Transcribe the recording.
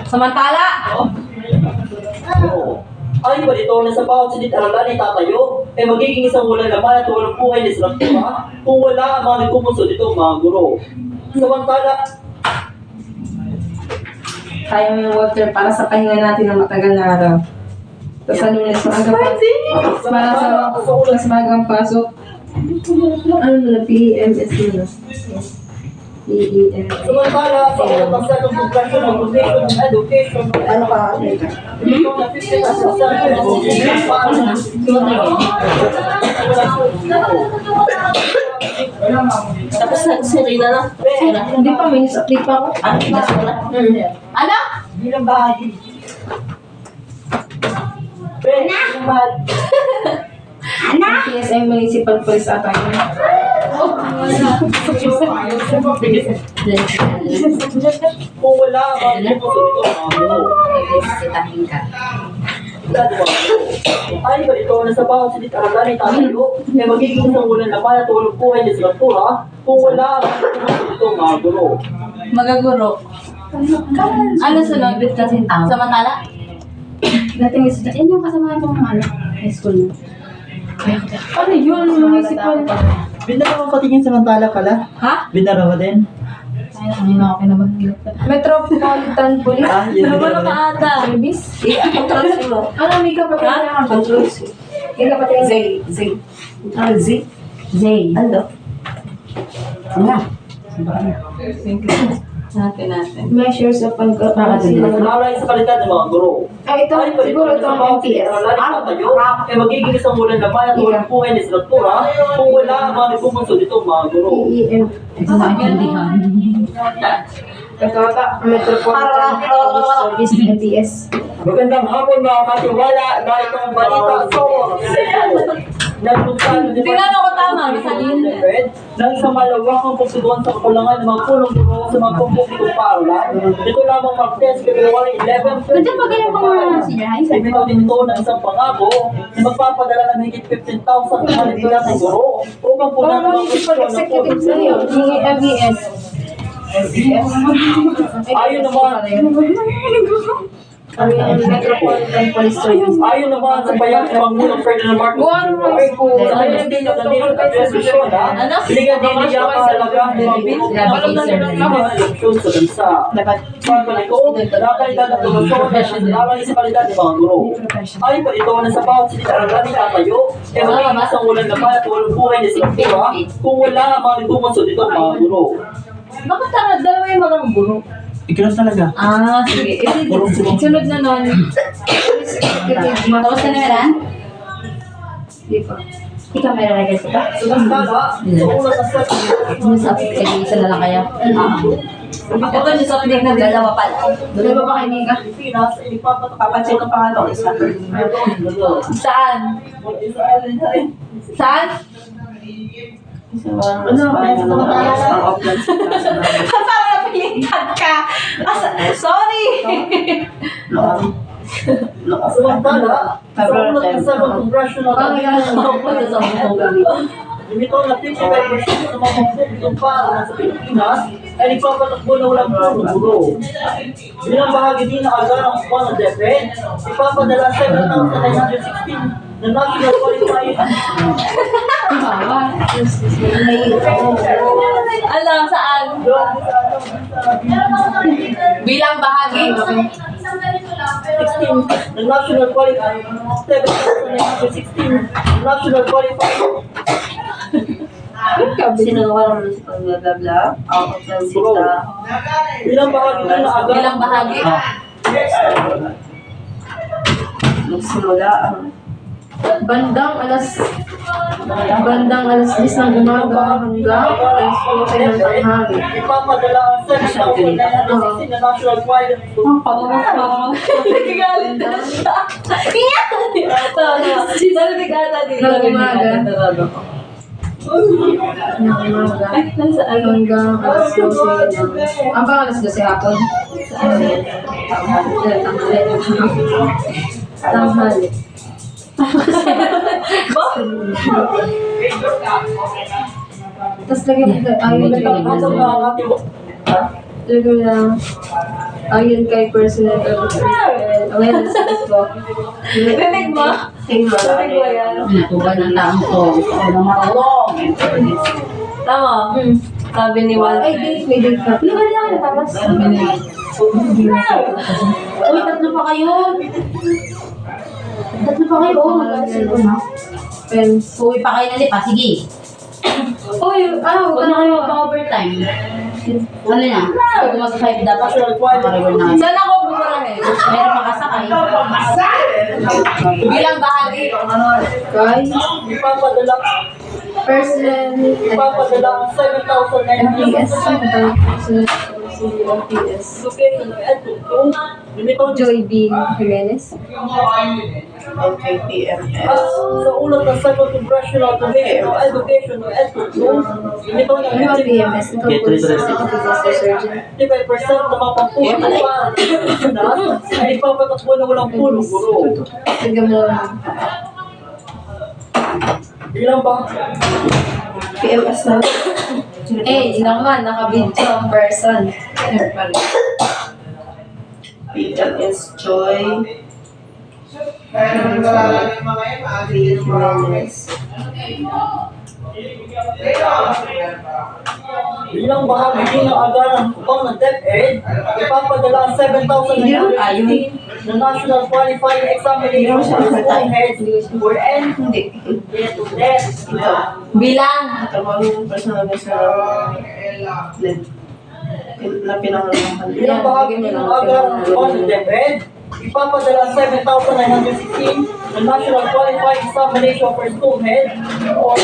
Samantala! Ay, balito na sa bawat silit aralan ay tatayo, ay magiging isang walang laman at walang buhay na struktura kung wala ang mga nagpupunso dito mga guro. Samantala, Kaya mo yung water para sa pahinga natin ng matagal na araw. Tapos sa lunes, maaga pa. Para sa mas magang pasok. Ano na, PEMS na. PEMS. samantala, sa unang bansa ng progression ng foundation ng education, Ano ka? ito na 50% Tapos nagsurina na. Hindi pa, may update pa ako. Ano? bilang bahagi. Bilang bahagi. PSM Municipal Police ata yun. Kung wala ang mga nagpupunso dito mga guro. Ay, balito na sa bawat silit aralan ay tatayo, ay magiging isang walang laman at walang buhay na struktura kung wala ang mga nagpupunso dito mga guro. Magaguro. Ano sunod? Samantala? Dating is, yan yung kasama ko ng high school na. Ano yun? Municipal. Binarawa pa tingin samantala pala? Ha? Binarawa din? Ay, hindi na ako kinabagot. Metropolitan Police. Ah, yun. Ano ka ata? Service? Control zero. Ano, may kapatid na control zero. May kapatid na Zay. Zay. Ah, Zay? Zay. Ano? Ano? Thank you. Measures of pagkakasila. Nakalay sa kalidad ng mga guro. Ay, ito. Ay, Siguro ito ang MPS. Tayo, ay magiging isang walang laman at walang buhay na struktura kung wala ang mga nagpupunso dito mga guro. PEM. Ito na ang Ito ata, Metropolitan Police Service, MPS. Magandang hapon mga katiwala, narito ang balita. Tingnan ako tama, masabihin na. Nang isang malawakang pagsubukan sa kakulangan ng mga punong guro sa mga pampublikong paaralan, dito lamang Martes, February 11, Nandiyan ba kayo mga senior high? ay bitaw din ito ng isang pangako na magpapadala ng higit 15,000 na halibigan ng guro upang punan Parang municipal executive sa iyo, yung MBS. Ayon naman, Metropolitan Police Service. ayon naman sa bayan ng Pangulong Ferdinand Marcos Buwan mo Jr., school. sa kanyang din ng nandito at resolution na binigyan din niya ang kahalagaan ng mga eleksyon sa bansa. Pagpaliko, nakalidad at tumasyon na alang sa kalidad ng mga guro. Ay, ito na sa bawat sinitaralan ni tatayo, e magiging isang walang laman at walang buhay na struktura kung wala ang mga nagpupunso dito mga guro. Bakit dalawa yung magang guro? Ikaw talaga. Ah, sige. Sunod na nun. Tapos ka na meron? Hindi pa. Ikaw may lalagay ko pa? Samantala, sa unang asal, Yung sa isa na lang kaya? Ito yung sa update na dalawa pala. Dalawa pa kayo Nika? Pilipinas ay Papacheck ko pa nga isa. Saan? Saan? Ano? Parang napilitan ka. Sorry! Samantala, sa unang asal ng Congressional Limito na 50% ng mga pampublikong paaralan sa Pilipinas ay nagpapatakbo na walang punong guro. Bilang bahagi din ng agarang Juan ng DepEd, ipapadala 7,916 na national qualified. Ano? Saan? Bilang bahagi. 16 na national qualified. 7,916 national qualified. Sino walang municipal blah blah blah? Out of the Guro. Bilang bahagi din ng agarang Bilang bahagi. Magsimula ang Bandang alas 10 ng umaga hanggang alas 12 ng tanghali. Ipapadala ang 7,916 na national qualified. Nagagalit na siya. Kaya! Narinig ata din. Ng umaga. Ng umaga. Hanggang alas 12 ng... Hanggang alas 12 hapon. Tanghali. Tapos lagyan mo, ayaw lagyan mo. Ang mga katiwa. Lagyan mo lang. Ayon kay personal and awareness ko. Bibig mo? Bibig mo yan. Natuban ng taong to. Gusto ko na marunong. Tama. Sabi ni Walter. Ay, date, may date ka. Ano lang, tapos? Uy, tatlo pa kayo. Tatlo pa kayo. Friends. Uwi pa kayo nalit pa. Sige. Uy, Huwag na kayo mag-overtime. Ano yan? Pag mag-5 dapat, makarewan na kayo. Saan ako bumarahin? Meron makasakay. Bilang bahagi. Kay Ipapadala personal ang 7,900 MPS. MPS. location ng Edmonton. Limiton Joy B. Jimenez. LKPMS. sa ulat ng Central Congressional Commission on Education ng Edmonton. Limiton ng Ano ang PMS? Ito po sa Disaster Surgeon. 55% ng mga pampuso ay ipapatakbo na walang pulong guro. Tignan mo lang. Bilang ba? PMS na. Eh, naman, naka-video ang person. PMS Joy. Jimenez. Bilang bahagi ng agaran upang ng DepEd, ipapadala ang 7,950 na National Qualifying Examination for School Heads wherein Bilang! Tawagin yung personal na sa na pinangalan. bilang bahagi ng agaran upang ng DepEd, ipapadala ang 7,916 na National Qualifying Examination for School Heads or